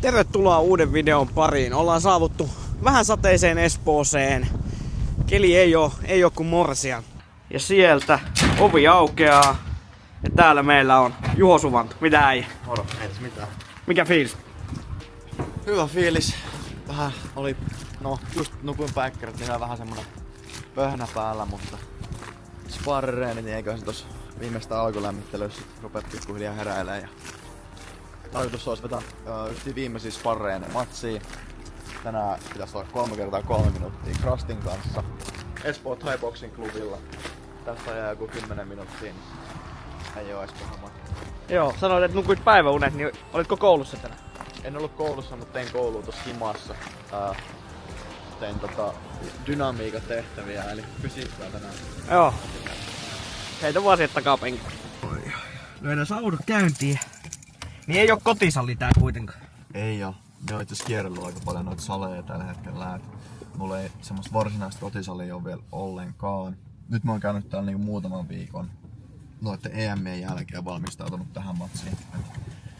Tervetuloa uuden videon pariin. Ollaan saavuttu vähän sateiseen Espooseen. Keli ei oo kuin morsian. Ja sieltä ovi aukeaa. Ja täällä meillä on Juho Suvanto. Mitä äijä? Moro, ei tässä mitään. Mikä fiilis? Hyvä fiilis. Vähän oli, just nukuin päikkärit, niin vähän semmonen pöhnä päällä, mutta sparreenit, niin eiköhän se tossa viimeistä alkulämmittelyssä rupea pikkuhiljaa heräilee. Ja tarkoitus olisi vetää viimeisiä sparreen matsia. Tänään pitäisi olla 3x3 minuuttia Krustin kanssa Espoo Thai Boxing Clubilla. Tästä jää joku 10 minuuttia, niin ei oo edes paha matka. Joo, sanoit, että nukuit päiväunet, niin olitko koulussa tänään? En ollut koulussa, mutta tein koulua tossa himassa. Tein dynamiikan tehtäviä, eli fysiikkaa tänään. Joo. Heitä vaan sieltä takapenkki. Löydään saudut käyntiin. Niin ei oo kotisalli tää kuitenkaan. Ei oo. Ne on itse kierrellyt aika paljon noita saleja tällä hetkellä. Mulla ei semmoista varsinaista kotisalia ole vielä ollenkaan. Nyt mä oon käynyt täällä niinku muutaman viikon noitten EM:ien jälkeen valmistautunut tähän matsiin.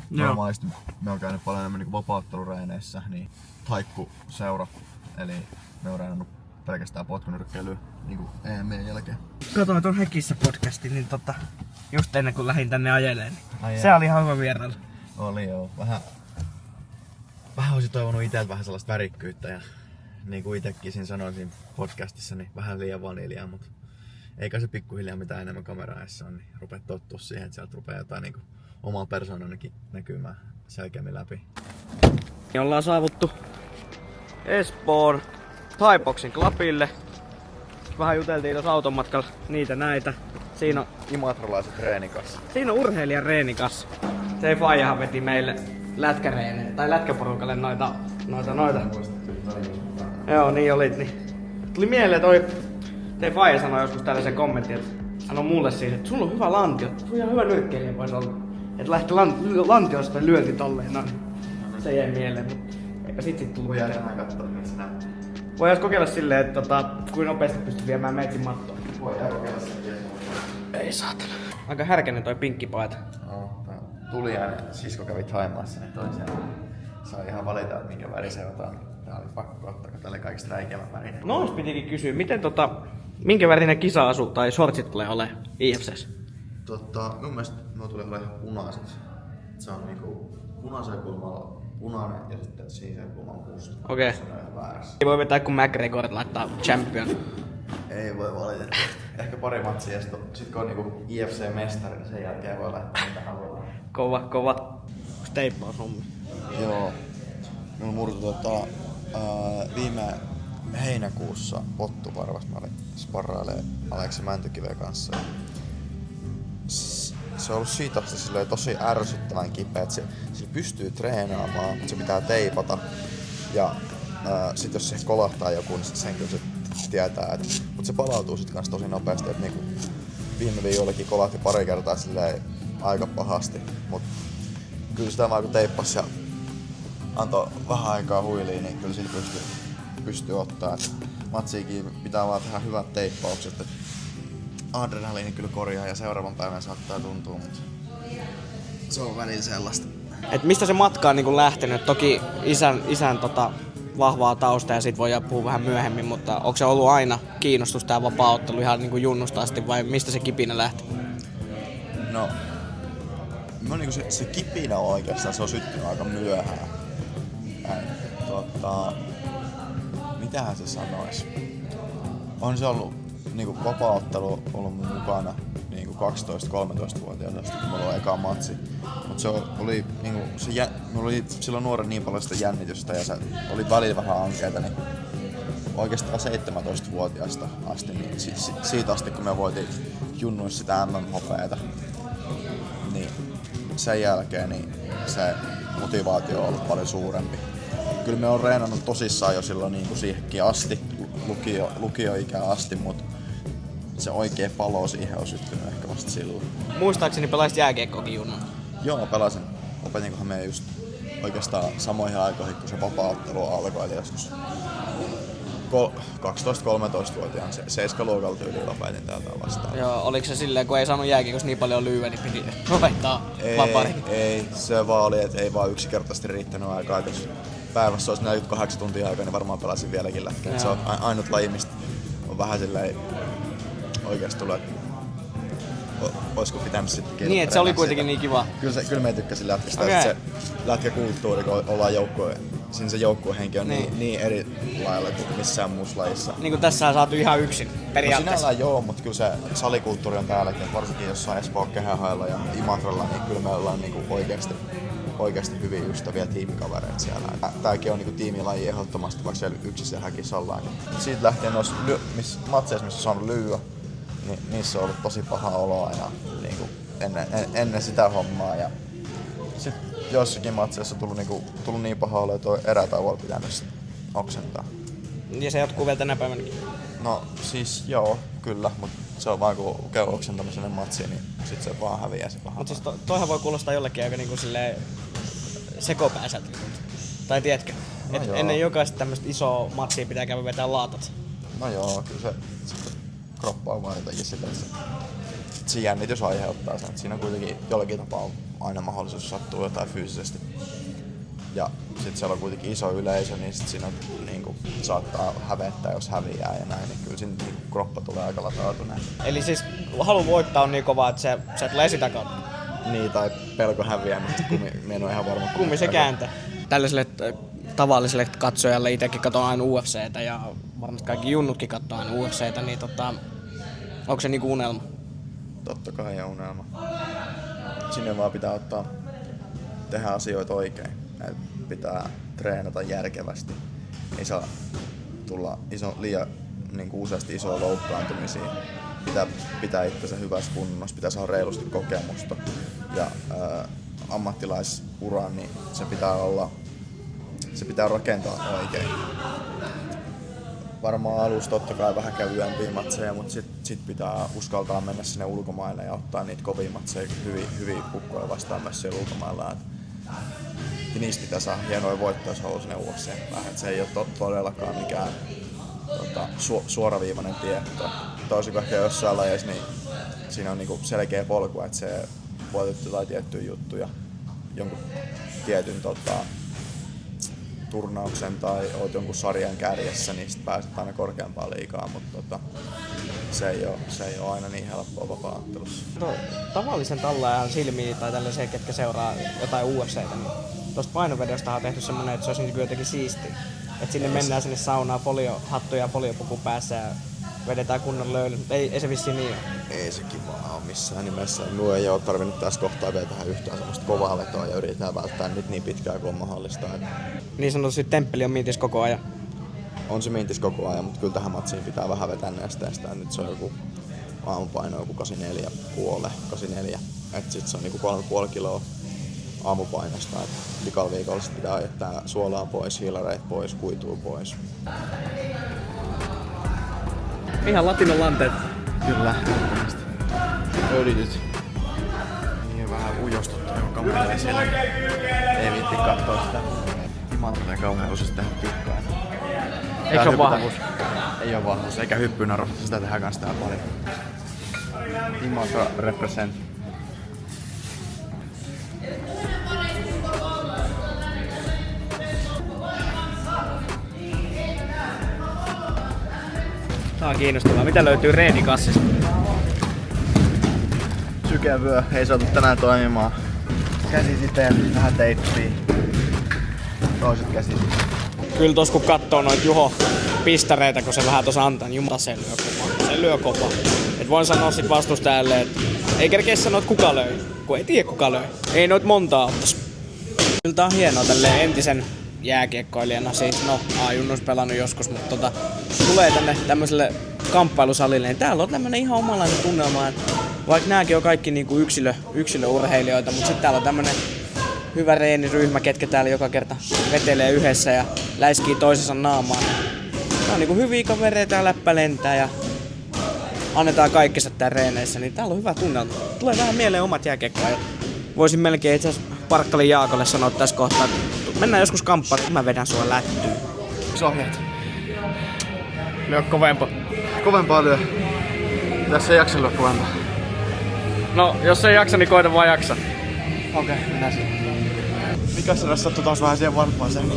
Normaalisti me oon käynyt paljon enemmän niinku vapauttelureeneissä, niin taikku-seura. Eli me oon reenannut pelkästään potkunyrkkeilyä niinku EM:ien jälkeen. Katoin ton Hekissä podcastin, niin just ennen kuin lähdin tänne ajeleen. Niin se oli ihan hyvä vierailu. Oli joo. Vähän olisin toivonut iteltä vähän sellaista värikkyyttä ja niin kuin itekin siinä sanoin siinä podcastissa, niin vähän liian vaniljaa, mutta eikä se pikkuhiljaa mitään enemmän kameraessa on, niin rupeat tottua siihen, että sieltä rupeaa jotain niin kuin omaa persoonanakin näkymään selkeämmin läpi. Ja ollaan saavuttu Espoon Thai Boxing Clubille. Vähän juteltiin tuossa automatkalla niitä näitä. Siinä on imatralaiset treenikassa. Siinä on urheilijan reenikassa. Se faijahan veti meille lätkäreenejä tai lätkäporukalle noita. Joo, niin olit. Niin. Tuli mieleen te faija sanoi joskus tällaisen kommentin, että sanoi mulle siis, että sulla on hyvä lantio. Sulla on ihan hyvä nyrkkeilijä voisi olla. Että lähti lantiosta lyönti tolleen. No, se jäi mieleen. Eikä sit tullut mieleen. Voidaan katsoa, miltä se näyttää. Voidaan kokeilla silleen, että kuinka nopeasti pystyt viemään meitsin mattoon. Voidaan kokeilla silleen. Ei saatana. Aika härkänen toi pinkkipaita. Tuliainen sisko kävi Thaimaassa, niin toiseen sai ihan valita, että minkä väri se otan. Tää oli pakko ottaa, kun tää oli kaikista räikeävä värinen. Nois pitikin kysyä, miten minkä värinen kisa-asu tai shortsit tulee olemaan IFC:ssä? Mun mielestä nuo tulee olemaan ihan punaiset. Se on niinku punaisella kulmalla punainen ja sitten sinisellä kulmalla musta. Okei. Se on ihan väärässä. Ei voi vetää kun McGregor laittaa champion. Ei voi valitettavasti. Ehkä pari matsia ja sit kun on niinku IFC-mestari, niin sen jälkeen voi laittaa mitä haluaa. Kova. Onks teippaushommia? Joo. Minulla murtui viime heinäkuussa pottuvarvas. Mä olin sparrailemaan Aleksi Mäntykiven kanssa. Se on ollut siitä asti tosi ärsyttävän kipeä, että sillä pystyy treenaamaan, mutta se pitää teipata. Ja sit jos se kolahtaa joku, niin sen kyllä se tietää. Mutta se palautuu sit kans tosi nopeasti. Et niinku viime viikollakin kolahti pari kertaa aika pahasti. Mut kyllä sitä vaan kun teippas ja antoi vähän aikaa huiliin, niin kyllä sillä pystyy ottaa. Matsiikin pitää vaan tehdä hyvät teippaukset. Adrenaliini kyllä korjaa ja seuraavan päivän saattaa tuntua, mutta se on välillä sellaista. Et mistä se matka on niin lähtenyt? Toki isän vahvaa taustaa ja siitä voidaan puhua vähän myöhemmin, mutta onko se ollut aina kiinnostus tää vapaa-ottelu ihan niin junnusta asti vai mistä se kipinä lähti? No se kipinä oikeastaan se on syttynyt aika myöhään. Mitähän se sanois? On se ollut niinku vapaa-ottelu ollut mun mukana niinku 12-13-vuotiaana, kun mulla oli eka matsi. Mut se oli niinku mulla oli silloin nuoren niin paljon sitä jännitystä ja se oli välillä vähän ankeeta, niin oikeastaan 17-vuotiaasta asti, niin siitä asti kun me voitiin junnuissa sitä MM-hopeeta, niin sen jälkeen niin se motivaatio on ollut paljon suurempi. Kyllä me on reenannut tosissaan jo silloin niin kuin siihenkin asti, lukioikään asti, mutta se oikea palo siihen on syttynyt ehkä vasta silloin. Muistaakseni pelasit jääkiekkoakin junnuna? Joo, pelasin. Opetinkohan me just oikeastaan samoihin aikoihin, kun se vapaa-ottelu alkoi, eli joskus 12-13-vuotiaan 7-luokalla tyyliin lopetin täältä vastaan. Joo, oliko se silleen, kun ei saanut jääkiekossa niin paljon lyödä, niin piti lopettaa vaparin? Ei, se vaan oli, että ei vaan yksinkertaisesti riittänyt aikaa. Jos päivässä olisi 48 tuntia aikaa, niin varmaan pelasin vieläkin lätkää. Se on ainut laji, mistä on vähän silleen oikeesti tullut, että olisiko pitänyt sitten kilpailemaan. Niin, että se oli kuitenkin niin kiva. Kyllä mä tykkäsin lätkästä, Okay. että se lätkäkulttuuri, kun ollaan siinä se joukkuehenki on niin eri lailla kuin missään muussa lajissa. Niin kuin tässä on saatu ihan yksin periaatteessa. No sinällään joo, mutta kyllä se salikulttuuri on täälläkin, varsinkin jossain Espoon Kehähailla ja Imatralla, niin kyllä me ollaan niinku oikeasti hyviä ystäviä tiimikavereita siellä. Tääkin on niinku tiimilaji ehdottomasti, vaikka siellä yksissä häkissä ollaan. Siitä lähtien noissa matseissa, missä on saanut lyödä, niin niissä on ollut tosi paha olo aina niinku ennen sitä hommaa. Ja sit joissakin matseissa on tullut niin paha olo, että on erätauolla pitänyt oksentaa. Ja se jatkuu vielä tänä päivänäkin. No siis joo, kyllä, mutta se on vaan kun käy oksentamisen matsiin, niin sit se vaan häviää se paha. Mut siis toihan voi kuulostaa jollekin aika niinku silleen sekopääsältä. Tai tiedätkö? No ennen jokaista tämmöstä isoa matsia pitää käydä vetää laatat. No joo, kyllä se kroppa on vaan jotenkin sillä, että se jännitys aiheuttaa sen. Siinä on kuitenkin jollakin tapaa aina mahdollisuus sattua jotain fyysisesti. Ja sit siellä on kuitenkin iso yleisö, niin sit siinä on, niinku, saattaa hävettää, jos häviää ja näin, niin kyllä siinä niinku, kroppa tulee aika latautuneen. Eli siis halu voittaa on niin kova, että se tulee sitä kautta. Niin, tai pelko häviää, mutta mä en ole ihan varma. Kummi se kääntää. Tällaiselle tavalliselle katsojalle, itsekin katson aina UFCtä ja varmasti kaikki junnutkin katsoo aina UFCtä, niin onko se niinku unelma? Totta kai on unelma. Sinne vaan pitää tehdä asioita oikein. Näitä pitää treenata järkevästi. Ei saa tulla liian useasti isoja loukkaantumisia. Pitää itsensä hyvässä kunnossa, pitää saada reilusti kokemusta. Ja ammattilaisuran, niin se pitää rakentaa oikein. Varmaan alussa totta kai vähän kevyempiä matseja, mutta sit pitää uskaltaa mennä sinne ulkomaille ja ottaa niitä kovia matseja hyvin kukkoja vastaan myös siellä ulkomailla. Ja niistä pitää saada hienoja voittoja, jos haluaa sinne UFC:n päähän. Se ei ole todellakaan mikään suoraviivainen tie. Toisin kuin ehkä jossain lajeissa, niin siinä on niinku selkeä polku, että se voitat jotain tiettyjä juttuja, jonkun tietyn turnauksen tai oot jonkun sarjan kärjessä, niin sit pääset aina korkeampaan liigaan, mutta se ei ole aina niin helppoa vapaa-ottelussa. No, tavallisen tallaajan silmiin tai tällaisia, ketkä seuraa jotain UFCtä, niin tuosta painovedosta on tehty semmonen, että se olisi niin jotenkin siistiä. Että sinne mennään sinne saunaan foliohattu ja foliopuku päässä ja vedetään kunnon löyly. Ei se vissiin niin ole. Ei se kivaa ole missään nimessä. Minun ei ole tarvinnut tässä kohtaa vielä tähän yhtään semmoista kovaa vetoa ja yritetään välttää nyt niin pitkään kuin on mahdollista. Niin sanotusti temppeli on mintis koko ajan. On se mintis koko ajan, mutta kyllä tähän matsiin pitää vähän vetää nesteestä. Nyt se on joku aamupaino joku 84,5. Et sit se on niinku 3,5 kiloa aamupainosta. Vikalla viikolla sit pitää jättää suolaa pois, hiilareita pois, kuitua pois. Ihan latinon lanteet. Kyllä, öljytyt. Niin vähän ujostuttu, joka kampelee siellä. Ei viitti kattoo sitä. Imantolle kauheusesta tehdä tikkaa. Eikö se ole vahvuus? Ei oo vahvuus, eikä hyppynarvosta, sitä tehdään kans täällä paljon. Imatra represent. Tää on kiinnostavaa. Mitä löytyy reenikassista? Sykevyö ei saatu tänään toimimaan. Käsisiteen, vähän teippiä. Toiset käsisit. Kyllä tos kun kattoo noit Juho pistareita, kun se vähän tuossa antaa, niin jumala se lyö kova. Se lyö kova. Et voin sanoa sit vastustajalle, että ei kerkeä sanoa, että kuka löi, kun ei tiedä kuka löi. Ei noit montaa ottais. Kyllä tää on hienoa tälleen entisen jääkiekkoilijana. Siis no, A-junnus pelannut joskus, mutta tulee tänne tämmöiselle kamppailusalille, niin täällä on tämmönen ihan omanlainen tunnelma. Vaikka nääkin on kaikki niinku yksilöurheilijoita, mutta sitten täällä on tämmönen hyvä reeniryhmä, ketkä täällä joka kerta vetelee yhdessä ja läiskii toisensa naamaan. Tää on niinku hyviä kavereita ja läppä lentää ja annetaan kaikkensa tää reeneissä, niin täällä on hyvä tunnelma. Tulee vähän mieleen omat jääkiekkoajat. Voisin melkein itse asiassa Parkkalin Jaakolle sanoa tässä kohtaa, että mennään joskus kamppaan, mä vedän sua lättyyn. Sohjat. Lyö kovempaa. Kovempaa lyö. Tässä ei jaksa lyö kovempaa. No, jos ei jaksa, niin koita vaan jaksa. Okei, mennään siihen. Mikäs se sattuu taas vähän siihen varpaaseen?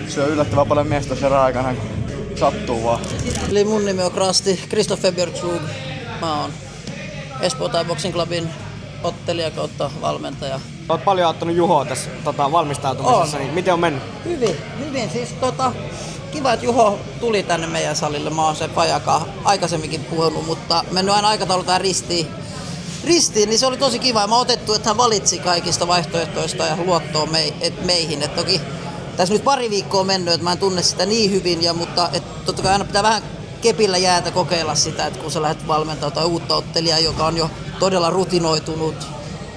Syö yllättävän paljon miestä sen aikana, kun sattuu vaan. Eli mun nimi on Christopher Björkskog. Mä oon Espoo Thai Boxing Clubin ottelija kautta valmentaja. Oot paljon auttanut Juhoa tässä valmistautumisessa, niin miten on mennyt? Hyvin. Siis kiva, että Juho tuli tänne meidän salille. Mä oon sen pajakaan aikaisemminkin puhunut, mutta mennyt aina aikataulu tähän ristiin, niin se oli tosi kiva. Mä otettu, että hän valitsi kaikista vaihtoehtoista ja luottoa meihin. Et toki tässä nyt pari viikkoa mennyt, että mä en tunne sitä niin hyvin, mutta totta kai aina pitää vähän kepillä jäätä kokeilla sitä, että kun sä lähdet valmentamaan tai uutta ottelijaa, joka on jo todella rutinoitunut,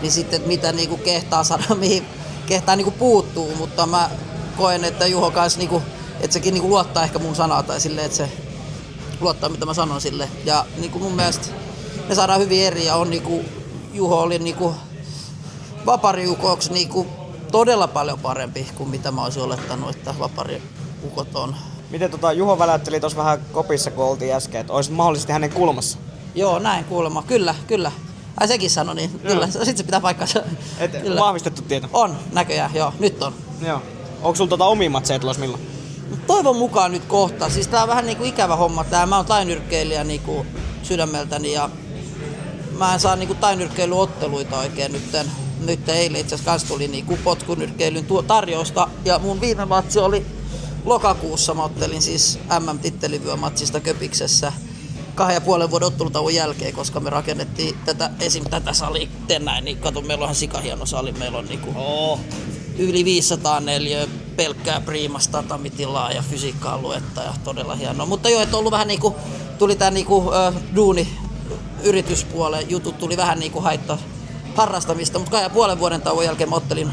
niin sitten että mitä niinku kehtaa sanoa, mihin kehtaa niinku puuttuu, mutta mä koen, että Juho kanssa niinku, että sekin niinku luottaa ehkä mun sanaa tai silleen, että se luottaa mitä mä sanon sille. Ja niinku mun mielestä me saadaan hyvin eri ja on niinku, Juho oli niinku vapariukoksi niinku todella paljon parempi kuin mitä mä olisin olettanut, että vapariukot on. Miten Juho väläytteli tuossa vähän kopissa, kun oltiin äsken, että olisit mahdollisesti hänen kulmassa? Joo, näin kuulemma. Kyllä. Ai sekin sanoi, niin kyllä. Sitten se pitää paikkansa. Vahvistettu tieto? On, näköjään, joo. Nyt on. Joo. Onko sulla omia matseja tulossa milloin? Toivon mukaan nyt kohta. Siis tää on vähän niinku ikävä homma. Mä oon tainyrkkeilijä niinku sydämeltäni ja mä en saa niinku tainyrkkeilyotteluita oikein nyt eilen itse asiassa kans tuli niinku potkunyrkkeilyn tarjousta ja mun viime matsi oli lokakuussa. Mä ottelin siis MM-tittelivyömatsista Köpiksessä 2,5 vuoden ottelutauon jälkeen, koska me rakennettiin tätä salia näin, niin kato, meillä onhan sikahieno sali, meillä on niinku yli 500 neliöä pelkkää priimasta tatamitilaa ja fysiikka-aluetta ja todella hienoa. Mutta joo, että ollut vähän niinku, tuli tää niinku duuni yrityspuolen jutut tuli vähän niinku haittaa harrastamista, mutta 2,5 vuoden tauon jälkeen mä ottelin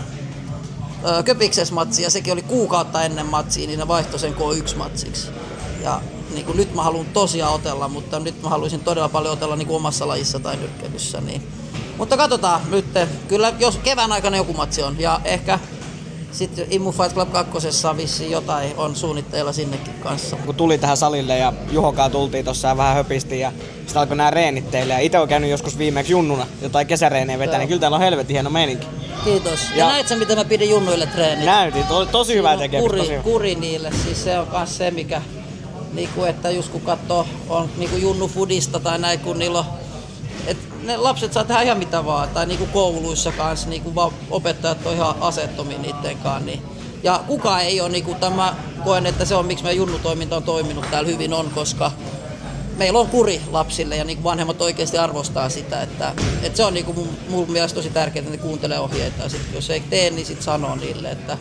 Köpiksessä matsi ja sekin oli kuukautta ennen matsia, niin ne vaihtoi sen K1-matsiksi. Ja niin kuin nyt mä haluan tosiaan otella, mutta nyt mä haluaisin todella paljon otella niin kuin omassa lajissa tai nyrkkeilyssä. Niin. Mutta katsotaan nyt, kyllä jos kevään aikana joku matsi on ja ehkä sitten Immu Fight Club 2 vissiin jotain on suunnitteilla sinnekin kanssa. Kun tuli tähän salille ja Juhokaan tultiin tossa ja vähän höpistiin ja sitten alkoi nää reenit teille ja ite on käynyt joskus viimeksi junnuna jotain kesäreenejä vetää, niin kyllä täällä on helvetin hieno meininki. Kiitos. Ja näit sä miten mä pidin junnuille treenit? Näytin, tosi hyvää tekemistä. Kuri niille, siis se on kans se mikä, niinku, että just kun katsoo on niinku junnufudista tai näin kun niillä on, ne lapset saa tehdä ihan mitä vaan, tai niinku kouluissa kanssa, niinku vaan opettajat on ihan aseettomia niittenkaan. Niin. Ja kukaan ei ole, niinku, mä koen, että se on miksi meidän junnutoiminta on toiminut täällä hyvin on, koska meillä on kuri lapsille ja niinku vanhemmat oikeasti arvostaa sitä, että se on niinku mun mielestä tosi tärkeää, että ne kuuntelee ohjeita ja sit, jos ei tee, niin sit sanoo niille, että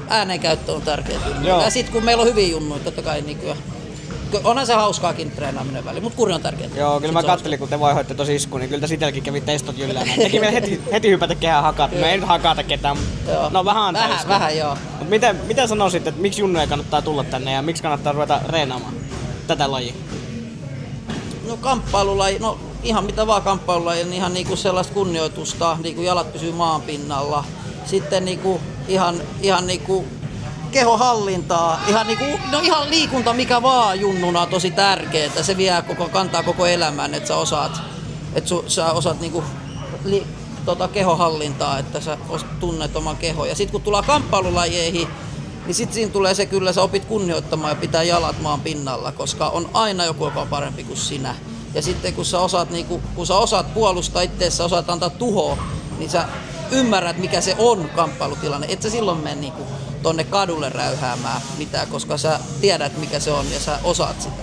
äänenkäyttö on tärkeää. Ja sit kun meillä on hyviä junnuja, totta kai niinku, onhan se hauskaakin treenaaminen väliin, mutta kuri on tärkeää. Joo, kyllä mä kattelin, kun te vaihoitte tosi iskuun, niin kyllä tässä itselläkin kävi testot jylläämään. Teki vielä heti hypätä kehään hakata. Me ei nyt hakata ketään. No vähän antaa iskua. Vähän joo. Mut miten sanoisit, että miksi junnuja kannattaa tulla tänne ja miksi kannattaa ruveta reenaamaan tätä lajia? No kamppailulaji, no ihan mitä vaan kamppailulaji, niin ihan niinku sellaista kunnioitusta, niinku jalat pysyy maan pinnalla. Sitten niinku ihan niinku kehohallintaa, ihan liikunta mikä vaan junnuna on tosi tärkeää. Se vie kantaa koko elämän, että sä osaat niinku kehohallintaa, että sä tunnet oman kehon. Ja sitten kun tullaan kamppailulajeihin, niin sitten siinä tulee se kyllä, sä opit kunnioittamaan ja pitää jalat maan pinnalla, koska on aina joku, joka on parempi kuin sinä. Ja sitten kun sä osaat puolustaa itseäsi, sä osaat antaa tuhoa, niin sä ymmärrät mikä se on kamppailutilanne. Et sä silloin mene niinku tonne kadulle räyhäämään mitään, koska sä tiedät mikä se on ja sä osaat sitä.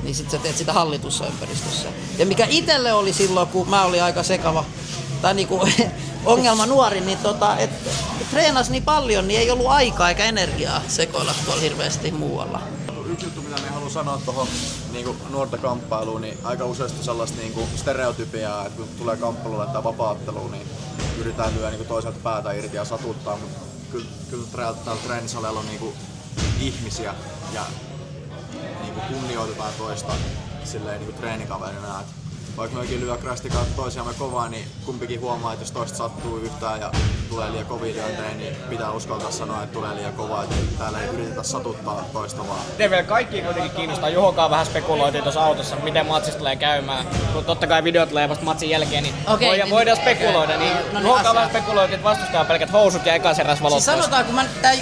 Niin sit sä teet sitä hallitussa ympäristössä. Ja mikä itselle oli silloin, kun mä olin aika sekava tai niinku ongelma nuori, niin että treenasi niin paljon, niin ei ollut aikaa eikä energiaa sekoilla tuolla hirveästi muualla. Yksi juttu, mitä minä haluan sanoa tuohon niin nuorta kamppailuun, niin aika useasti sellaista niin stereotypiaa, että kun tulee kamppailulle tai vapaatteluun, niin yritetään lyödä niin toiselta päätä irti ja satuttaa, mutta kyllä täällä treenisalilla on niin ihmisiä ja niin kunnioitetaan toista silleen, niin treenikaverina. vaikka me oikein lyö krastikaan toisiamme kovaa, niin kumpikin huomaa, että jos toista sattuu yhtään ja tulee liian kovia lyöntejä, niin pitää uskaltaa sanoa, että tulee liian kovaa, että täällä ei yritetä satuttaa toista vaan. Miten vielä kaikki kuitenkin kiinnostaa, Juhokaan vähän spekuloitiin tuossa autossa, miten matsista tulee käymään. Kun totta kai videot tulee vasta matsin jälkeen, niin voidaan spekuloida. Niin Juhokaan vähän spekuloitiin, että vastustaa pelkät housut ja ekas eräs valot. Siis sanotaan,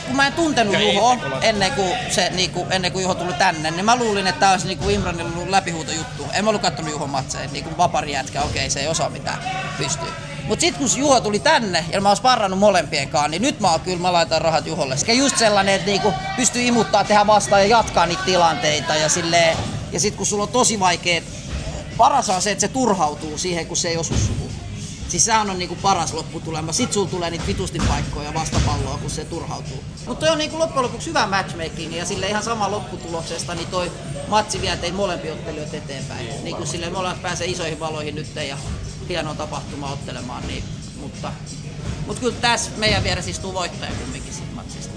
kun mä en tuntenut Juhoa ennen kuin Juho tuli tänne, niin mä luulin, että tää olisi niinku Imranilla ollut läpihuutojuttu. En mä ollut kattonut Juhon matseja, niinku vapari jätkä, okei, se ei osaa mitään pystyy. Mut sit kun Juho tuli tänne ja mä oon sparrannut molempienkaan, niin nyt mä laitan rahat Juholle. Sekä just sellainen, että niinku pystyy imuttaa, tehdä vastaan ja jatkaa niitä tilanteita ja silleen. Ja sit kun sulla on tosi vaikea, paras on se, että se turhautuu siihen, kun se ei osu suhun. Siis sehän on niinku paras lopputulema. Sit sulla tulee niitä vitusti paikkoja vastapalloa, kun se turhautuu. Mutta toi on niinku loppujen lopuksi hyvä matchmaking ja sille ihan sama lopputuloksesta, niin toi matsi vie teitä molempia ottelijoita eteenpäin. Niinku sille molemmat pääsee isoihin valoihin nyt ja hienoa tapahtumaa ottelemaan. Niin, mutta kyllä tässä meidän vieressä istuu voittaja kumminkin siitä matsista.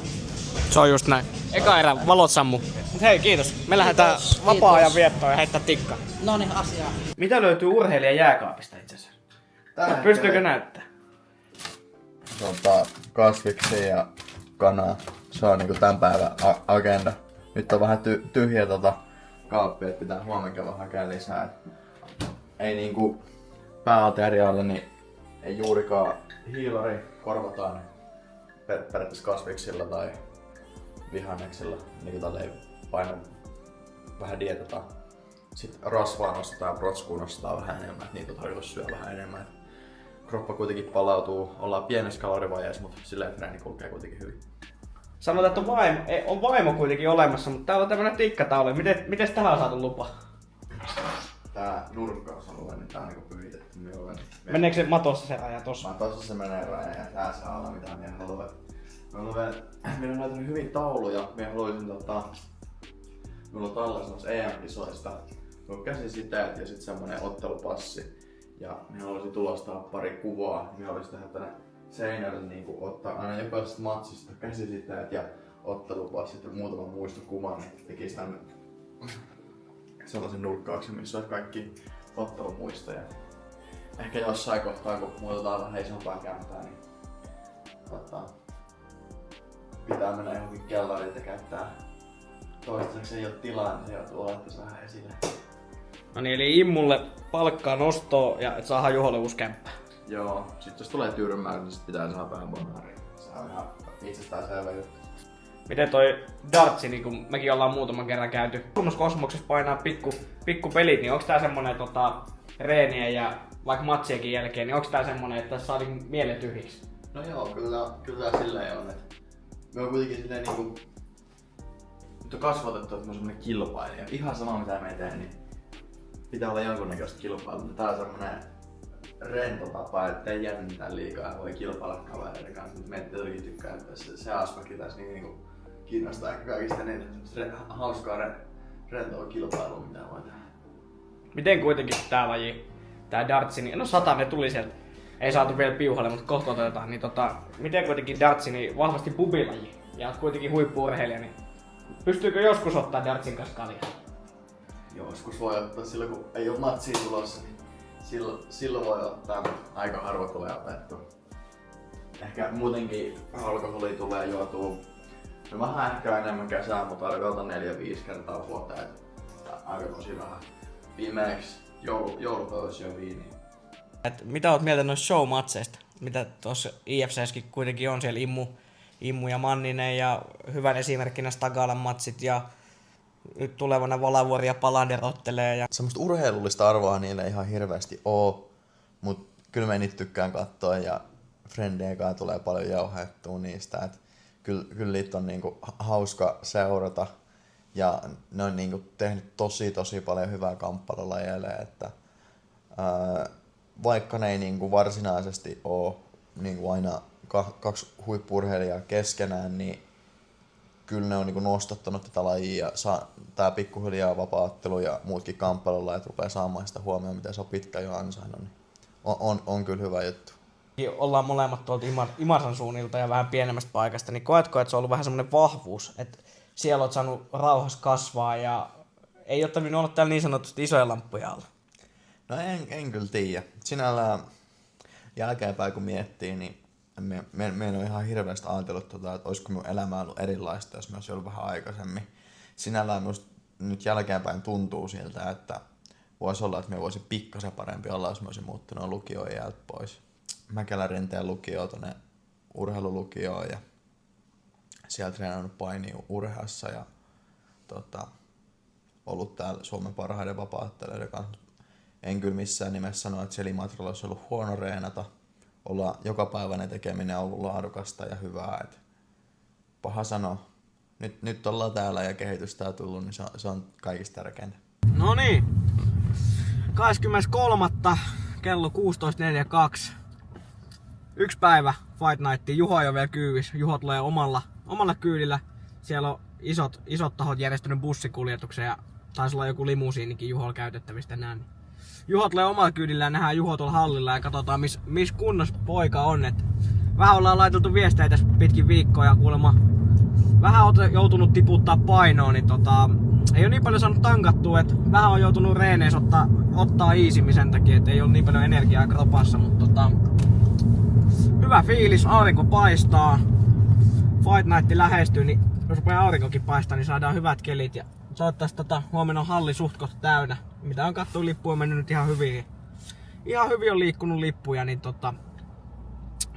Se on just näin. Eka erä, valot sammu. Mut hei, kiitos. Me lähdetään vapaa-ajan viettoon ja heittää tikka. Noniin, asiaa. Mitä löytyy urheilijan jääkaapista itse asiassa? Pystyykö näyttää? Kasviksia ja kanaa. Se on niinku tän päivän agenda. Nyt on vähän tyhjä kaappia, että pitää huomenna käydä hakemaan lisää. Ei niinku pääateriaalle, niin ei juurikaan hiilari korvataan periaatteessa kasviksilla tai vihanneksilla. Niinku tälleen painon vähän dietataan. Sitten rasvaa nostetaan ja protskuun nostetaan vähän enemmän, että niitä on tarkoitus syödä vähän enemmän. Kroppa kuitenkin palautuu, ollaan pienessä kalorivajeessa, mutta silleen treeni kulkee kuitenkin hyvin. Sanotaan, että on vaimo kuitenkin olemassa, mutta täällä on tämmönen tikkataulu. Miten tähän on saatu lupa? Tää nurkkausalue, niin tää on niinku pyhitetty minulle. Meneekö se matossa se raja tossa? Matossa se menee raja ja tää saa olla mitä minä haluan. Meillä on näytänyt hyvin tauluja. Minä haluaisin minulla on tällaisessa EM-kisoista käsisiteet ja sitten semmonen ottelupassi. Ja minä haluaisin tulostaa pari kuvaa. Minä haluaisin tehdä tänne seinälle niin ottaa aina jokaisesta matsista käsisiteet ja ottelupassit ja muutaman muistokuvan. Niin tekisi tänne sellaisen nurkkauksen, missä olisi kaikki ottelumuistoja. Ehkä jossain kohtaa, kun muutetaan vähän isompaa kämppää, niin pitää mennä johonkin kellariin ja käyttää. Toistaiseksi ei ole tilaa, niin se joutuu laittaa vähän esille. No niin, eli Immulle palkkaa nostoa ja et saadaan Juholle uusi kämppä. Joo, sit jos tulee tyrmää, niin sit pitää saada vähän bonaria. Se on ihan itsestäänselvä juttu. Miten toi dartsi, niin kun mekin ollaan muutaman kerran käyty Kosmoksessa painaa pikku pelit, niin onks tää semmonen reenien ja vaikka matsienkin jälkeen, niin onks tää semmonen, että tässä saatiin mielet tyhjiksi? No joo, kyllä tää silleen on, että me on kuitenkin silleen niinku nyt on kasvatettu, että me on semmonen kilpailija. Ihan sama mitä me teen, niin pitää olla jonkunnäköistä kilpailua. Tää on semmonen rento tapa, ettei jännitä liikaa ja voi kilpailla kavereiden kanssa. Meitä tietenkin tykkää, että se aspekti tässä niinku kiinnostaa ehkä kaikista eniten hauskaa rentoa kilpailua, mitä voi tehdä. Miten kuitenkin tää laji, tää dartsi, niin no ne tuli sieltä. Ei saatu vielä piuhalle, mutta kohta otetaan. Niin miten kuitenkin dartsi, niin vahvasti pubilaji ja oot kuitenkin huippu-urheilija, niin pystyykö joskus ottaa dartsin kanssa kaljaa? Joskus voi ottaa silloin, kun ei ole matsia tulossa, niin silloin voi ottaa, mutta aika harva tulee otettua. Ehkä muutenkin alkoholi tulee juotua no vähän ehkä enemmän kesää, mutta arviolta 4-5 kertaa vuotta, aika tosi vähän. Viimeeksi joulupöydässä jo viiniä. Mitä oot mieltä noista show-matseista? Mitä tuossa IFCssäkin kuitenkin on siellä Immu ja Manninen ja hyvän esimerkkinä Stagalan matsit ja nyt tulevana Valavuori ja Palander ottelee. Ja semmoista urheilullista arvoa niillä ei ihan hirveästi oo, mut kyllä mä niitä tykkään katsoa ja frendien kanssa tulee paljon jauhettua niistä. Et kyllä niitä on niinku hauska seurata ja ne on niinku tehnyt tosi paljon hyvää kamppailulajeille, että vaikka ne ei niinku varsinaisesti oo niinku aina kaksi huippu-urheilijaa keskenään, niin kyllä ne on niinku nostattanut tätä lajia ja tää pikkuhiljaa vapaattelu ja muutkin kamppailulajit rupeaa saamaan sitä huomioon, mitä se on pitkä jo ansainnut. Niin on kyllä hyvä juttu. ollaan molemmat tuolta Imarsan suunnilta ja vähän pienemmästä paikasta, niin koetko, että se on ollut vähän semmoinen vahvuus, että siellä olet saanut rauhassa kasvaa ja ei ole tarvinnut olla täällä niin sanotusti isoja lamppuja alla? No en kyllä tiedä. Sinällään jälkeenpäin kun miettii, niin me en ole ihan hirveästi ajatellut, että olisiko mun elämä ollut erilaista, jos mä olisin ollut vähän aikaisemmin. Sinällään musta nyt jälkeenpäin tuntuu siltä, että voisi olla, että me voisi pikkasen parempi olla, jos mä olisin muuttunut lukioon jäältä pois. Mäkelän Rinteen lukioon tuonne urheilulukioon ja siellä treenannut painia urheassa ja ollut täällä Suomen parhaiden vapaattelijoiden kanssa. En kyllä missään nimessä sano, että siellä Imatralla olisi ollut huono reenata. Jokapäiväinen tekeminen on ollut laadukasta ja hyvää. Et paha sanoa. Nyt ollaan täällä ja kehitystä on tullut, niin se on kaikista tärkeintä. No niin. 23. kello 16.42. Yksi päivä Fight Night. Juho ei ole vielä kyyvissä. Juho tulee omalla kyydillä. Siellä on isot tahot järjestänyt bussikuljetuksen ja taisi olla joku limusiinikin Juholla käytettävistä näin. Juho tulee omalla kyydillä ja nähdään Juho tuolla hallilla ja katsotaan missä kunnossa poika on. Et vähän ollaan laiteltu viestejä tässä pitkin viikkoa ja kuulemma vähän on joutunut tiputtaa painoa, niin ei ole niin paljon saanut tankattua, että vähän on joutunut reeneissä ottaa iisimmin sen takia, että ei ole niin paljon energiaa kropassa, mutta hyvä fiilis, aurinko paistaa, Fight Night lähestyy, niin jos rupeaa aurinkokin paistaa, niin saadaan hyvät kelit ja toivottavasti huomenna on halli suhtkot täynnä. Mitä on kattu, lippu on mennyt nyt ihan hyvin. Ihan hyvin on liikkunut lippuja, niin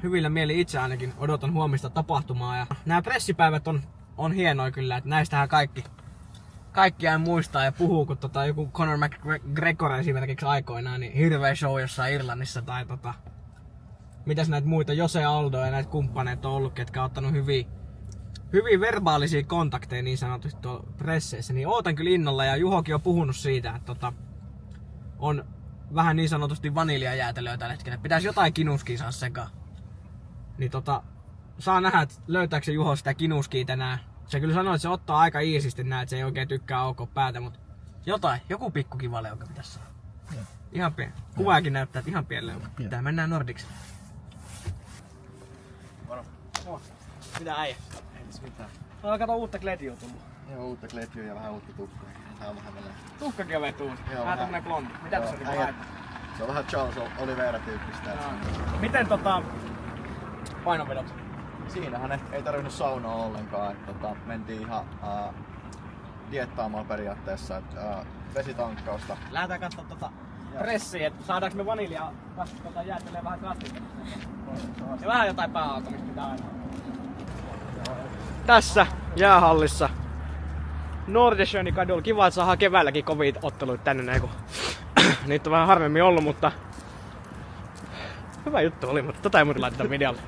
hyvillä mieli itse ainakin odotan huomista tapahtumaa. Ja nämä pressipäivät on hienoja kyllä, että näistähän kaikki ei muistaa ja puhuu, kun joku Conor McGregor esimerkiksi aikoinaan, niin hirveä show jossain Irlannissa tai mitäs näitä muita, Jose Aldo ja näitä kumppaneita on ollut, ketkä on ottanut hyvin verbaalisia kontakteja niin sanotusti tuolla presseissä, niin ootan kyllä innolla ja Juhokin on puhunut siitä, että on vähän niin sanotusti vaniljajäätelöä tällä hetkellä. Pitäisi jotain kinuskia saa sekaan. Niin saa nähdä, että löytääkö se Juho sitä kinuskia tänään. Se kyllä sanoi, että se ottaa aika iisisti näin, että se ei oikein tykkää aukoa päätä, mutta joku pikku kiva leuka pitäisi saada. Ihan pieni. Kuvaakin näyttää, että ihan pieni leuka. Tää mennään Nordiksi. Mitä äijä? Ei mitään. Kato uutta kletjua tullut. Joo, uutta kletjua ja vähän uutta tukkaa. Tää on vähän menee. Tuhkakin on vetuun. Joo, Vähän tämmönen blondi. Mitä tässä niinku haet? Se on vähän Charles Oliveira tyyppistä. Miten painonvedot? Siinähän ei tarvinnut saunoa ollenkaan. Mentiin ihan diettaamaan periaatteessa. Vesitankkausta. Lähdetään katsomaan pressiä, että saadaanko me vaniljaa jäätelee vähän kastiketta. Ja vähän jotain pääautomista pitää aina. Tässä jäähallissa Nordesjönin kadulla. Kiva, että saadaan keväälläkin kovia otteluita tänne näin, kun niitä on vähän harvemmin ollut, mutta hyvä juttu oli, mutta ei muuten laiteta videolle.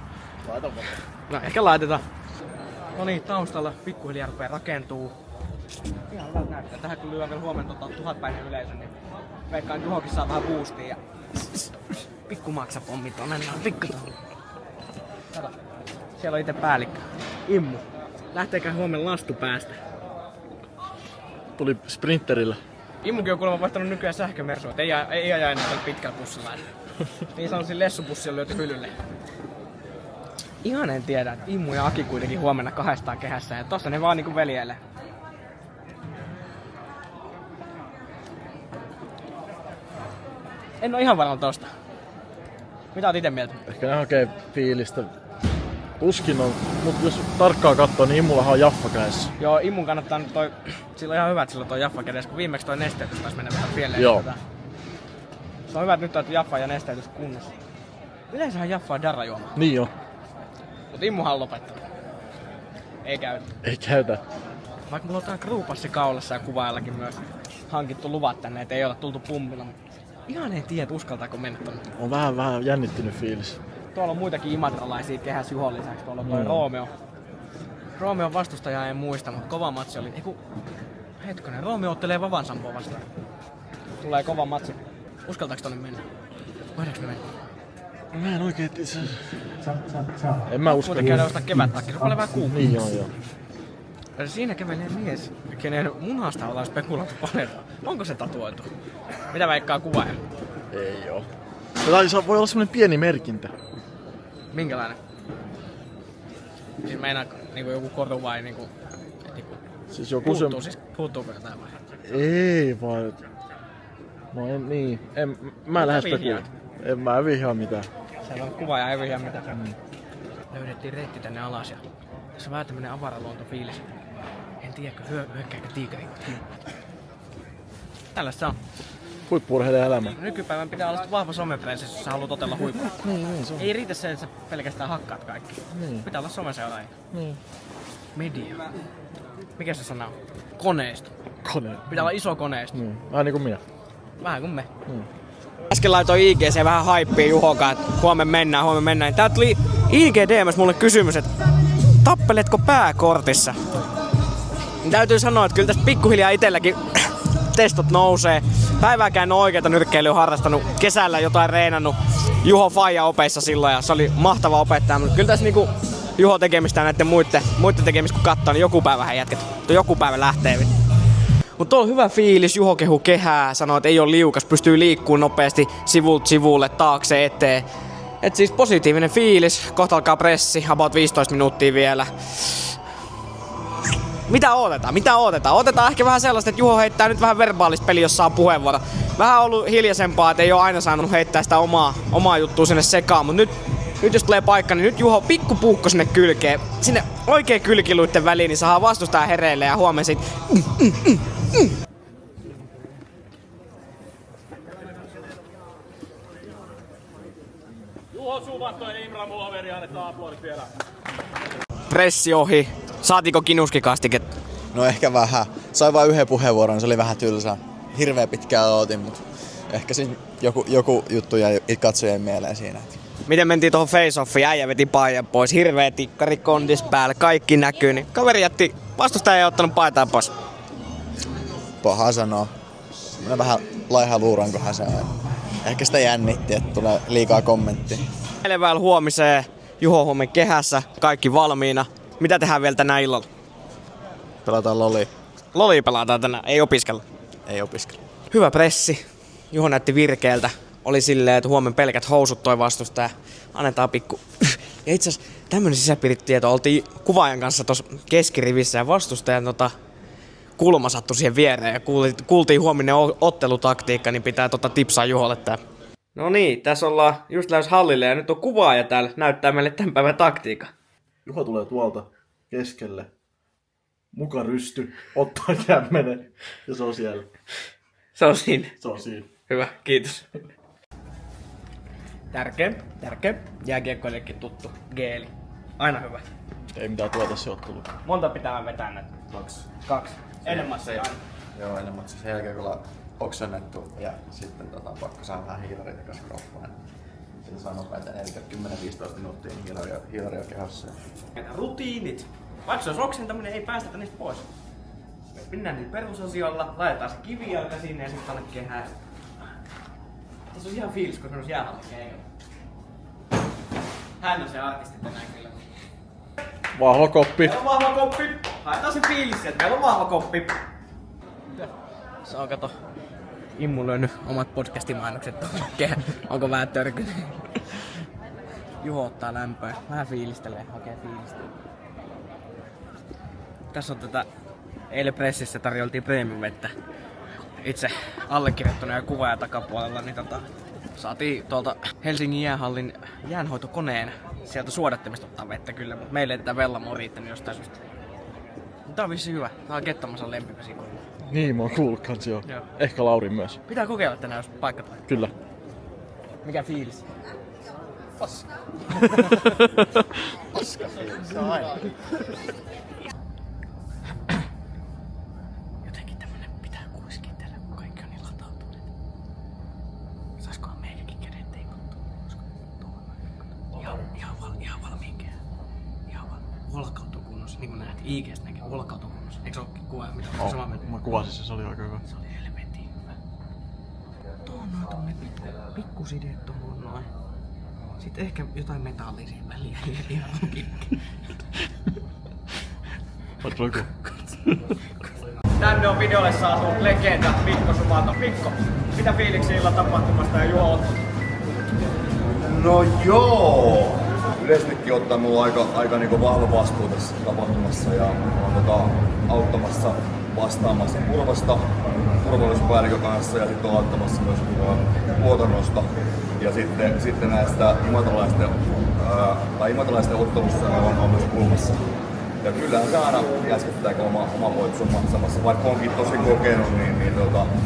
Laitaanpa. No ehkä laitetaan. No niin, taustalla pikkuhiljaa rupeaa rakentuu. Ihan hyvältä näyttää. Tähän kun lyö vielä huomenna 1000-päinen yleisö, niin veikkaan Juhokin saa vähän boostia ja pikku maksapommit on mennään pikku tuolla. Kato, siellä on itse päällikkö. Immu. Lähteekö huomenna lastu päästä? Tuli sprinterillä. Immukin on kuulemma vaihtanut nykyään sähkömersua, ei aja enää pitkällä bussilla. Niin sanoisin lessupussi on lyöty hyllylle. Ihan en tiedä, että Immu ja Aki kuitenkin huomenna 200 kehässä ja tossa ne vaan niinku veljeilee. En oo ihan varma tosta. Mitä oot ite mieltä? Ehkä ne hakee fiilistä. Tuskin on, mutta jos tarkkaan katsoo, niin Immullahan on Jaffa kädessä. Joo, Immun kannattaa nyt sillä on ihan hyvä, että sillä on toi Jaffa kädessä, kun viimeksi toi nesteytys taisi mennä vähän pieleen. Joo. Se on hyvä, että nyt on Jaffa ja nesteytys kunnossa. Yleensähän Jaffa on darra juoma. Niin jo. Mut Immuhan on lopettanut. Ei käytä. Ei käytä. Vaikka mulla on tää kruupassi kaulassa ja kuvaajallakin myös hankittu luvat tänne, et ei olla tultu pumpilla. Ihan ei tiedä, uskaltaako mennä tonne. On vähän jännittynyt fiilis. Tuolla on muitakin imatralaisia kehäs Juhon lisäksi. Tuolla on toi Roomeo. Roomeon vastustajaa en muista, mutta kova matsi oli. Hetkonen, Roomeo ottelee Vavansampoa vastaan. Tulee kova matsi. Uskaltaako tonne mennä? Voidaanko me mennä? No mä en oikein itse. En mä usko. Muuten käydään ostaa kevättakki, se on vähän kuuma. Niin joo. Ja siinä kävelee mies, kenen munasta ollaan spekuloitu paljon. Onko se tatuoitu? Mitä väikkaa kuvaaja? Ei oo. Tai voi olla semmonen pieni merkintä. Minkälainen? Siis meinaa niinku joku koru vai niinku Siis joku se... puuttuuko jotain vai? Ei vaan... No mä en lähde spekuloimaan. En mä vihjaa mitään. Siellä on kuva ja ei vihjaa mitä se on. Löydettiin reitti tänne alas ja tässä on vähän tämmönen avaraluontofiilis. En tiedä, hyökkääkö tiikeri. Tällaista on. Huippu-urheilijan elämä. Nykypäivän pitää olla vahva somepresenssi, jos sä haluat otella huippua. Niin se on. Ei riitä se, että sä pelkästään hakkaat kaikki. Pitää olla someseuraaja. Media. Mikä se sana on? Koneisto. Kone. Pitää olla iso koneisto. Vähän niinku minä. Vähän kuin me. Äsken laitoin IGC vähän haippia Juhokaan, että huomenna mennään. Tää tuli IGDMS mulle kysymys, että tappeletko pääkortissa? Täytyy sanoa, että kyllä tästä pikkuhiljaa itselläkin testot nousee. Päivääkään en ole oikeeta nyrkkeilyä harrastanut. Kesällä jotain reenannut Juho Faija opeissa silloin ja se oli mahtava opettaja. Mutta kyllä tässä niinku Juho tekemistä ja näiden muiden tekemistä kun katsoo, niin joku päivä jätket. Joku päivä lähtee. Mutta on hyvä fiilis, Juho kehu kehää, sanoo, että ei ole liukas, pystyy liikkumaan nopeasti sivulta sivulle, taakse, eteen. Et siis positiivinen fiilis, kohta alkaa pressi, about 15 minuuttia vielä. Mitä odotetaan? Otetaan ehkä vähän sellaista, että Juho heittää nyt vähän verbaalista peliä, jos saa puheenvuoro. Vähän ollut hiljaisempaa, että ei ole aina saanut heittää sitä omaa juttua sinne sekaan, mutta nyt jos tulee paikka, niin nyt Juho pikku puukko sinne kylkeen. Sinne oikein kylkiluitten väliin, niin saa vastustaa hereille ja huomenna sit Juho Suvatto ja Imra Muoveri, annetaan aplodit vielä. pressi ohi. Saatiinko kinuskikastiket? No ehkä vähän. Sain vain yhden puheenvuoron, se oli vähän tylsä. Hirveä pitkään ootin, mutta ehkä siinä joku juttu jäi katsojien mieleen siinä. Miten mentiin tuohon face-offiin? Äijä veti paidan pois. Hirveä tikkari kondis päällä. Kaikki näkyy. Niin kaveri jätti. Vastustaja ei ottanut paitaa pois. Paha sanoa. Semmoinen vähän laiha luurankohan se on. Ehkä sitä jännitti, että tulee liikaa kommenttia. Eleväällä huomiseen. Juho huomen kehässä. Kaikki valmiina. Mitä tehdään vielä tänä illalla? Pelataan loli. Loli pelataan tänään. Ei opiskella. Ei opiskella. Hyvä pressi. Juho näytti virkeältä. Oli silleen, että huomen pelkät housut toi vastustaja. Annetaan pikku. Ja itse asiassa tämmönen sisäpiiritieto. Oltiin kuvaajan kanssa tuossa keskirivissä ja vastustajan kulma sattui siihen viereen. Ja kuultiin huominen ottelutaktiikka, niin pitää tipsaa Juholle tää. No niin, tässä ollaan just lähes hallille ja nyt on kuvaaja täällä. Näyttää meille tämän päivän taktiikan. Juho tulee tuolta keskelle. Muka rysty, ottaa kämmenen ja se on siellä. Se on siinä. Se on siinä. Hyvä, kiitos. Tärkeä. Jääkiekkoillekin tuttu. Geeli. Aina hyvä. Ei mitään tuota sijoittelua. Monta pitää vetää näitä? 2. Enemmän se aina. Joo, enemmän sen jälkeen kun ollaan oksennettu ja sitten pakko saada vähän hiilaria takaisin kroppaan. Sitten saa nopeita 10-15 minuuttia niin hiilaria kehossa. Rutiinit. Vaikka se olisi oksentaminen, ei päästetä niistä pois. Mennään niitä perusasioilla, laitetaan se kivijalka sinne ja sitten tänne kehään. Tässä on ihan fiilis, kun se on jäähallin keikalla. Hän on se artisti tänään kyllä. Vahva koppi. Meillä on vahva koppi. Haetaan se fiilis, että meillä on vahva koppi. Se on kato. Immu löynyt omat podcastimainokset. Onko vähän törkynyt? Juho ottaa lämpöä. Vähän fiilistelee, hakee fiilistä. Tässä on eilen pressissä tarjoltiin premium-vettä. Itse allekirjoittanut ja kuvaaja takapuolella, niin saatiin tuolta Helsingin jäähallin jäänhoitokoneen sieltä suodattimesta ottaa vettä kyllä, mutta meille ei tätä Vellamo riittänyt jostain syystä. Tää on vissi hyvä. Tää on Kettamasan lempivesi. Niin, mä oon kuullut kans joo. Joo. Ehkä Laurin myös. Pitää kokeilla tänään, jos paikka tulee. Kyllä. Mikä fiilis? Paska. Se on aina. Jotenkin tämmönen pitää kuiskitellä, kun kaikki on niin latautuneet. Saiskohan meikäkin kädet teipottua? Ihan valmiin kehä. Volkautuu kunnossa, niin kuin näet IG:stä näkee, volkautuu kunnossa. Eikö se ookin kuvaa, mitä sama meni? Mä kuvasin se oli aika hyvä. Se oli helvetin hyvä. Tuo on noin tommonen pikkusideet tuohon noin. Sitten ehkä jotain metallia siihen väliin ja ihan kikki. Ootko? Tänne on videolle saatu legenda Mikko Sumato. Mikko, mitä fiiliksiä illan tapahtumasta ja Juho Otto? No joo! Yleisestikin ottaa mulla aika niinku vahva vastuu tässä tapahtumassa ja on auttamassa vastaamassa turvallisuuspäällikön kanssa ja sitten on auttamassa myös tuotannosta. Ja sitten näistä imatalaisten ottelussa on myös kulmassa. Ja kyllähän se aina jäskettääkin oma voitto maksamassa, vaikka onkin tosi kokenut, niin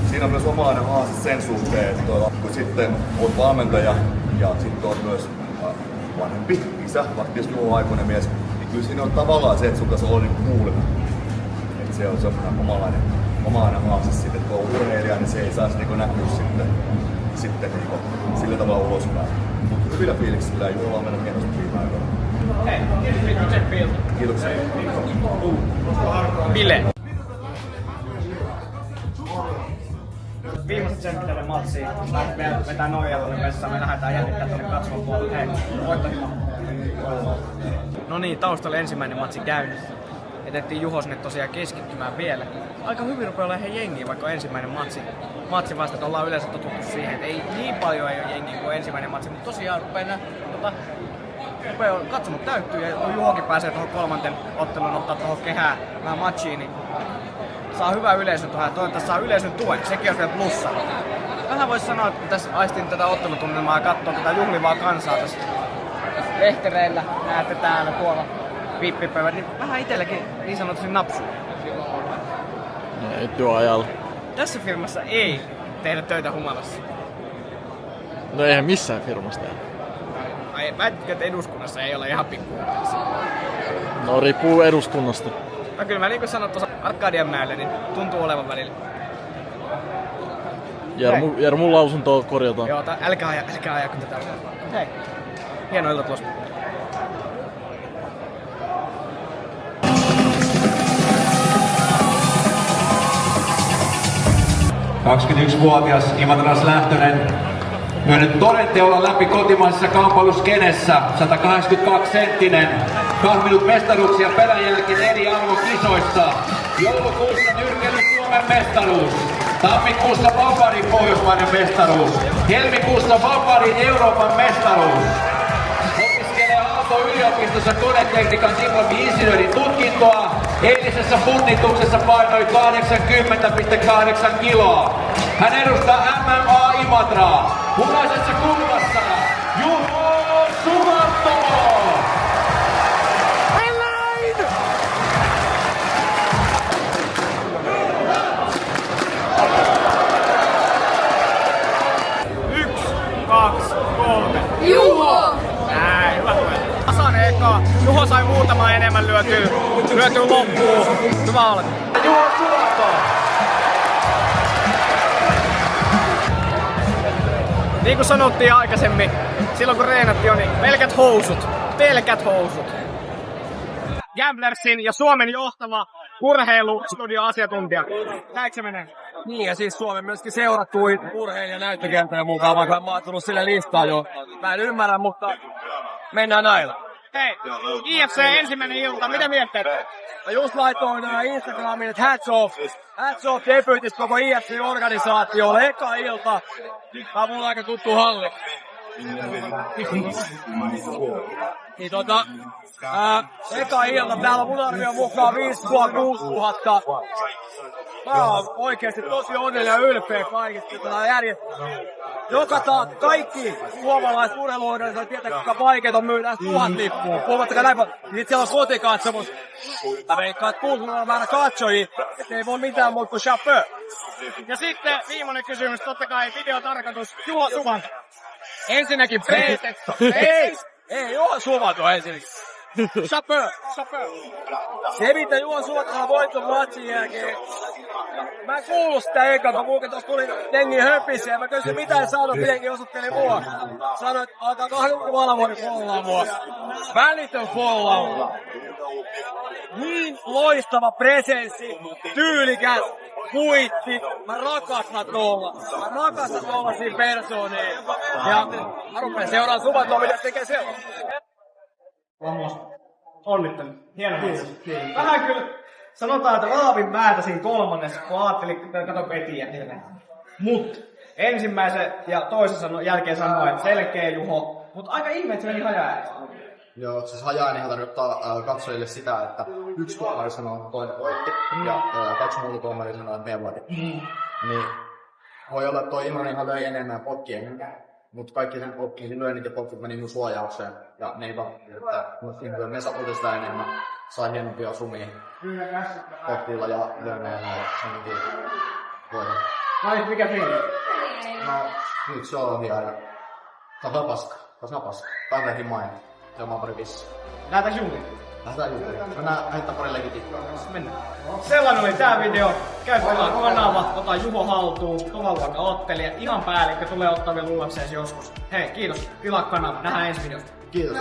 siinä on myös omalainen haaste sen suhteen, että kun sitten olet valmentaja ja sitten olet myös vanhempi isä, vaikka tietysti on aikuinen mies, niin kyllä siinä on tavallaan se, että sun kanssa on niin kuulema. Että se on semmoinen omalainen haaste sitten, että kun on urheilija, niin se ei saisi niin näkyä sitten niin sillä tavalla ulospäin. Mutta hyvillä fiiliksillä ja Juholla on mennyt hienosti viime aikoina. Hei, Kiitoksia. Bile. Viimeiset sen tälle matsiin. Lähdetään vetää Norjalainen vessaan. Me lähdetään jännittää tuonne katsomaan puolelle. Hei, voittajilla. No niin, taustalla ensimmäinen matsi käynnissä. Jätettiin Juho sinne tosiaan keskittymään vielä. Aika hyvin rupeaa olemaan jengiä, vaikka on ensimmäinen matsi vasta, että ollaan yleensä totuttu siihen, että ei niin paljon ei ole jengiä kuin ensimmäinen matsi, mutta tosiaan rupeaa katsomut täyttyy ja kun Juhokin pääsee tuohon kolmanten otteluun ottaa tuohon kehään vähän matchiin, niin saa hyvää yleisön tuohon ja toivottavasti saa yleisön tuen, sekin on vielä plussa. Vähän voisi sanoa, että tässä aistin tätä ottelutunnelmaa ja katsoo tätä juhlivaa kansaa tässä lehtereillä, näette täällä tuolla vippipöydät, niin vähän itselläkin niin sanotusti napsuu. Ei työajalla. Tässä firmassa ei tehdä töitä humalassa. No eihän missään firmassa tehdä. Ai, väitkö, että eduskunnassa ei ole ihan pikku? No riippuu eduskunnasta. No kyllä mä niin kuin sanoin tuossa Arkadianmäelle, niin tuntuu olevan välillä. Jarmun lausuntoa korjataan. Joo, älkää aja kun tätä. Hei, hieno ilta tulossa. ...21-vuotias Imatras Lähtönen lyönyt todenteolla läpi kotimaisessa kamppailuskenessä, 182-senttinen, kahminut mestaruuksia perän jälkeen eri arvokisoissa. Joulukuussa nyrkkeily Suomen mestaruus, tammikuussa Vaparin pohjoismainen mestaruus, helmikuussa Vaparin Euroopan mestaruus. Opiskelee Aalto-yliopistossa konetekniikan diplomi-insinöörin tutkintoa. Eilisessä punnituksessa painoi 80,8 kiloa. Hän edustaa MMA Imatraa. Punaisessa kulmassa Juho Suvanto! Juho! Näin, hyvä puhe. Tasainen eka. Juho sai muutama enemmän lyötyä loppuun. Hyvä alku. Juho Suvanto! Niin kuin sanottiin aikaisemmin, silloin kun reenattiin, niin pelkät housut. Gamblersin ja Suomen johtava urheilustudioasiantuntija. Näinkö se menee? Niin, ja siis Suomen myöskin seurattuin urheilija näyttökentäjä mukaan, vaikka mä oon tullut sille listaan jo. Mä en ymmärrä, mutta mennään näillä. Hei, IFC ensimmäinen ilta, mitä mietteet? Mä just laitoin Instagramiin, että hats off debyytistä koko IFC-organisaatiolle, eka ilta. Tää on mulla aika tuttu halli. Niin eka ilta, täällä on mun arvion mukaan 5 000 Mä oon oikeesti tosi onnellinen ja ylpeä kaikista tätä järjestelmää. Kaikki suomalaiset urheiluorganisaatiot tietää, kuinka vaikeet on myydä 1000 lippua. Puhumattakaan näin paljon. Niin siellä on kotikatsomus. Mä veikkaan, että kuuluu määrä katsojia, ettei voi mitään muuta kuin chapeau. Ja sitten viimeinen kysymys, totta kai videotarkoitus. Juho Suvanto. Ensinnäkin Ei, Juho Suvanto ensinnäkin. Chapeau. Se mitä Juho Suvanto voiton matsin jälkeen. Mä en kuulu sitä ekaan, mä kuulin, tuossa tuli jengi höpisiä. Mä kysyin mitä en saanut, jengi osoitteli mua. Sanoin, että alkaa 20 vuoden follaa mua. Välitön follaus. Niin loistava presenssi, tyylikäs, kuitti. Mä rakastan tollasia persoonia. Ja mä rupean seuraan Suvantoa, mitä se tekee seuraan. Onnittelen. Hieno biisi. Vähän kyllä sanotaan, että raavin päätä siinä kolmannessa, kun ajattelin, kato petiä. Mut ensimmäisen ja toisen jälkeen sanoi, että selkeä Juho. Mut aika ihme, että se meni hajaäänestä. Joo, siis Hajainen tarkoittaa katsojille sitä, että yksi tuomari sanoo, toinen voitti, ja kaksi muuta tuomaria sanoo, että me voitti. Niin voi olla, että toi Imanihan löi enemmän potkien, mutta kaikki sen potkin, lyönnit ja potkut meni mun suojaukseen, ja ne ei että me sattui sitä enemmän. Sai hienompia osumia potkilla ja lyönneillä, ja sen voitin. Ai, mikä fiilis? No, nyt se on ohi aina. Tasa paska. Päiväkin maita. Se on maan pari vissi. Lähdetään juhliin. Lähdetään juhliin. Mennään heittää pari legitikkaa. Mennään. Sellainen oli tää video. Käy pelaa kanava, ota Juho haltuun, kovan luokan ottelija, ihan päällikkö, tulee ottaa vielä luokseesi joskus. Hei, kiitos, tilaa kanava, nähdään ensi videossa. Kiitos.